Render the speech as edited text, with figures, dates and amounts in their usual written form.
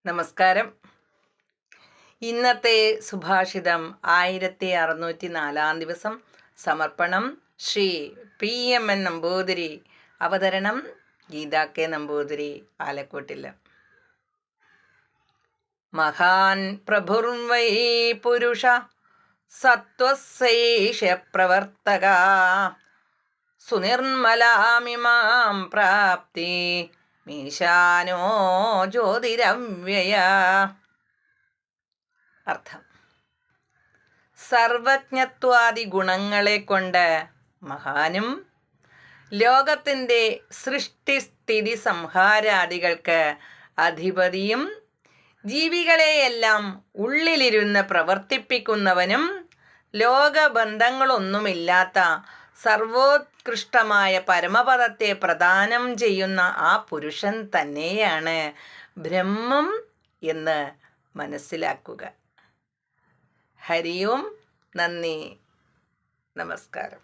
നമസ്കാരം. ഇന്നത്തെ സുഭാഷിതം 1604 ദിവസം. സമർപ്പണം ശ്രീ PMN നമ്പൂതിരി. അവതരണം ഗീതാ കെ നമ്പൂതിരി, ആലക്കോട്ടില്ല. മഹാൻ പ്രഭുർവൈ പുരുഷ സത്വസൈഷ പ്രവർത്തക സുനിർമ്മലാമിമാം പ്രാപ്തി മീശാനോ ജ്യോതിരവ്യയ. അർത്ഥം: സർവജ്ഞത്വാദി ഗുണങ്ങളെ കൊണ്ട് മഹാനും ലോകത്തിൻ്റെ സൃഷ്ടിസ്ഥിതി സംഹാരാദികൾക്ക് അധിപതിയും ജീവികളെയെല്ലാം ഉള്ളിലിരുന്ന് പ്രവർത്തിപ്പിക്കുന്നവനും ലോകബന്ധങ്ങളൊന്നുമില്ലാത്ത സർവോത്കൃഷ്ടമായ പരമപദത്തെ പ്രദാനം ചെയ്യുന്ന ആ പുരുഷൻ തന്നെയാണ് ബ്രഹ്മം എന്ന് മനസ്സിലാക്കുക. ഹരി ഓം. നന്ദി, നമസ്കാരം.